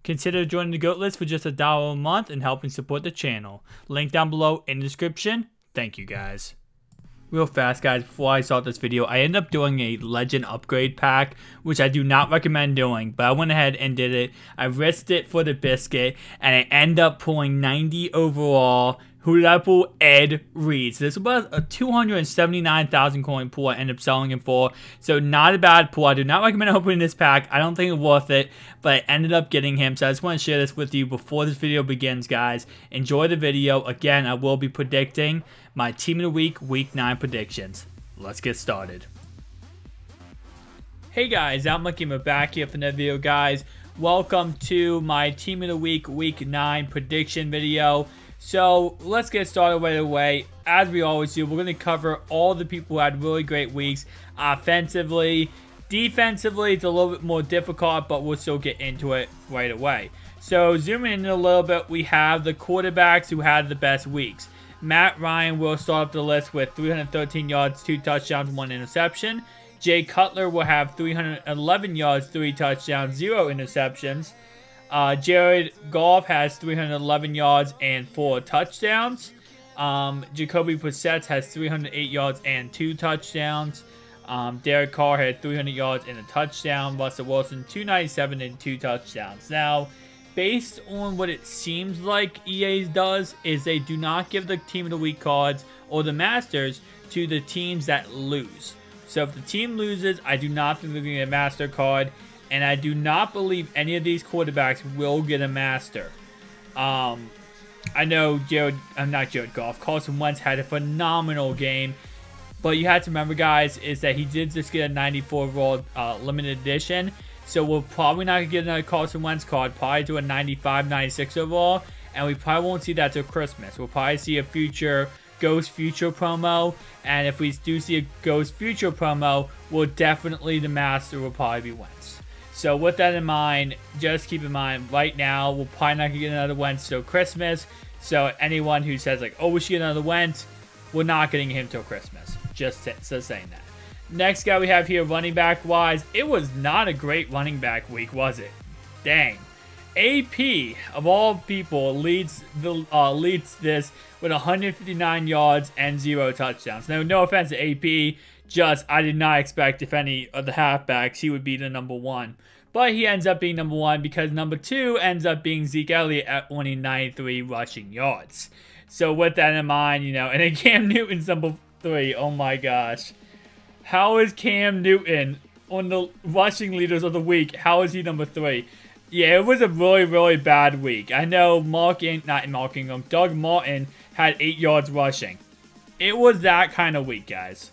Consider joining the GOAT list for just $1 a month and helping support the channel. Link down below in the description. Thank you guys. Real fast guys, before I start this video, I ended up doing a legend upgrade pack, which I do not recommend doing, but I went ahead and did it. I risked it for the biscuit, and I ended up pulling 90 overall. Who did I pull? Ed Reed. So this was a 279,000 coin pool I ended up selling him for. So not a bad pool. I do not recommend opening this pack. I don't think it's worth it, but I ended up getting him. So I just want to share this with you before this video begins, guys. Enjoy the video. Again, I will be predicting my Team of the Week, Week 9 predictions. Let's get started. Hey guys, I'm Gamer back here for another video, guys. Welcome to my Team of the Week, Week 9 prediction video. So let's get started right away. As we always do, we're going to cover all the people who had really great weeks offensively. Defensively, it's a little bit more difficult, but we'll still get into it right away. So zooming in a little bit, we have the quarterbacks who had the best weeks. Matt Ryan will start up the list with 313 yards, 2 touchdowns, 1 interception. Jay Cutler will have 311 yards, 3 touchdowns, 0 interceptions. Jared Goff has 311 yards and 4 touchdowns. Jacoby Brissett has 308 yards and 2 touchdowns. Derek Carr had 300 yards and a touchdown. Russell Wilson 297 and 2 touchdowns. Now, based on what it seems like EA does, is they do not give the Team of the Week cards or the Masters to the teams that lose. So if the team loses, I do not think they're going to get a Master card. And I do not believe any of these quarterbacks will get a Master. I know not Jared Goff. Carson Wentz had a phenomenal game. But you have to remember, guys, is that he did just get a 94 overall limited edition. So we're probably not going to get another Carson Wentz card. Probably do a 95, 96 overall. And we probably won't see that till Christmas. We'll probably see a future Ghost Future promo. And if we do see a Ghost Future promo, the Master will probably be Wentz. So with that in mind, just keep in mind, right now, we're probably not going to get another Wentz till Christmas. So anyone who says, like, oh, we should get another Wentz, we're not getting him till Christmas. Just saying that. Next guy we have here, running back-wise, it was not a great running back week, was it? Dang. AP, of all people, leads this with 159 yards and 0 touchdowns. Now, no offense to AP, just I did not expect if any of the halfbacks he would be the number 1. But he ends up being number 1 because number 2 ends up being Zeke Elliott at only 93 rushing yards. So with that in mind, you know, and then Cam Newton's number 3. Oh my gosh. How is Cam Newton on the rushing leaders of the week? How is he number 3? Yeah, it was a really, really bad week. I know Doug Martin had 8 yards rushing. It was that kind of week, guys.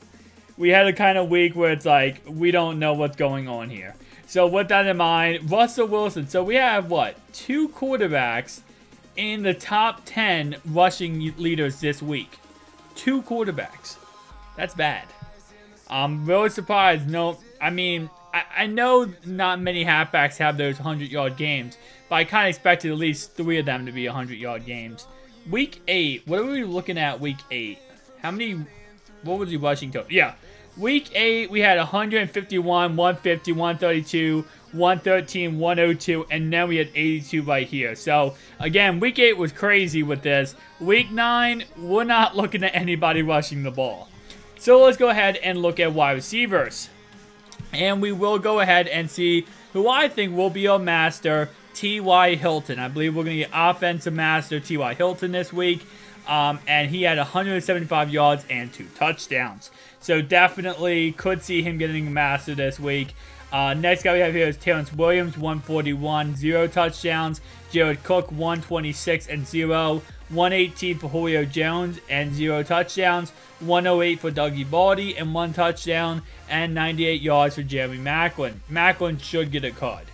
We had a kind of week where it's like, we don't know what's going on here. So with that in mind, Russell Wilson. So we have, what, 2 quarterbacks in the top 10 rushing leaders this week. 2 quarterbacks. That's bad. I'm really surprised. No, I mean, I know not many halfbacks have those 100-yard games, but I kind of expected at least 3 of them to be 100-yard games. Week 8, what are we looking at week 8? What was he rushing to? Yeah. Week 8, we had 151, 150, 132, 113, 102, and then we had 82 right here. So, again, Week 8 was crazy with this. Week 9, we're not looking at anybody rushing the ball. So, let's go ahead and look at wide receivers. And we will go ahead and see who I think will be our Master, T.Y. Hilton. I believe we're going to get Offensive Master T.Y. Hilton this week. And he had 175 yards and 2 touchdowns. So definitely could see him getting a Master this week. Next guy we have here is Terrence Williams, 141, 0 touchdowns. Jared Cook, 126 and 0. 118 for Julio Jones and 0 touchdowns. 108 for Dougie Baldy and 1 touchdown. And 98 yards for Jeremy Maclin. Maclin should get a card.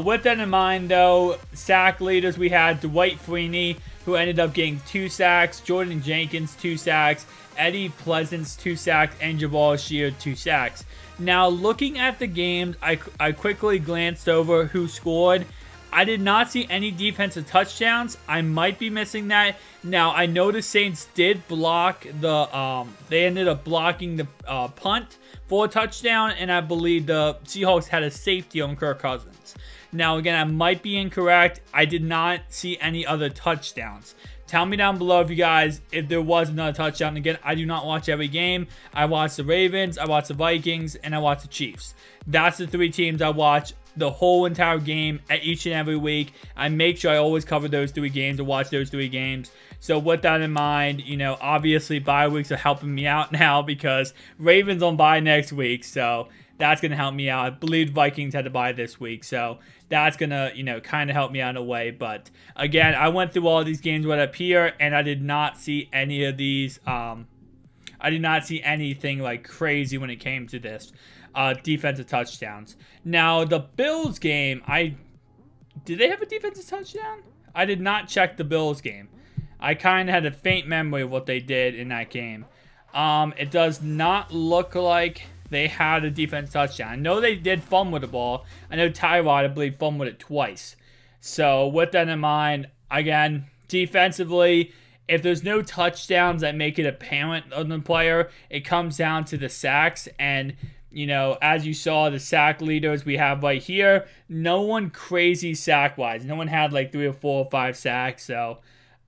With that in mind, though, sack leaders, we had Dwight Freeney, who ended up getting 2 sacks. Jordan Jenkins, 2 sacks. Eddie Pleasance, 2 sacks. And Jabal Sheard, 2 sacks. Now, looking at the games, I quickly glanced over who scored. I did not see any defensive touchdowns. I might be missing that. Now, I know the Saints did block the, they ended up blocking the punt for a touchdown, and I believe the Seahawks had a safety on Kirk Cousins. Now, again, I might be incorrect. I did not see any other touchdowns. Tell me down below if there was another touchdown. Again, I do not watch every game. I watch the Ravens, I watch the Vikings, and I watch the Chiefs. That's the 3 teams I watch the whole entire game at each and every week. I make sure I always cover those 3 games or watch those 3 games. So with that in mind, you know, obviously bye weeks are helping me out now because Ravens on bye next week. So that's going to help me out. I believe Vikings had to bye this week. So that's going to, you know, kind of help me out in a way. But again, I went through all these games right up here and I did not see any of these. I did not see anything like crazy when it came to this defensive touchdowns. Now, the Bills game, did they have a defensive touchdown? I did not check the Bills game. I kind of had a faint memory of what they did in that game. It does not look like they had a defense touchdown. I know they did fumble the ball. I know Tyrod, I believe, fumbled it twice. So with that in mind, again, defensively, if there's no touchdowns that make it apparent on the player, it comes down to the sacks. And, you know, as you saw, the sack leaders we have right here, no one crazy sack-wise. No one had like 3 or 4 or 5 sacks. So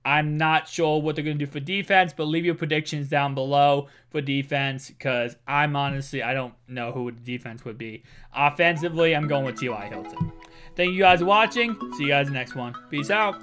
I'm not sure what they're going to do for defense, but leave your predictions down below for defense because I don't know who the defense would be. Offensively, I'm going with T.Y. Hilton. Thank you guys for watching. See you guys in the next one. Peace out.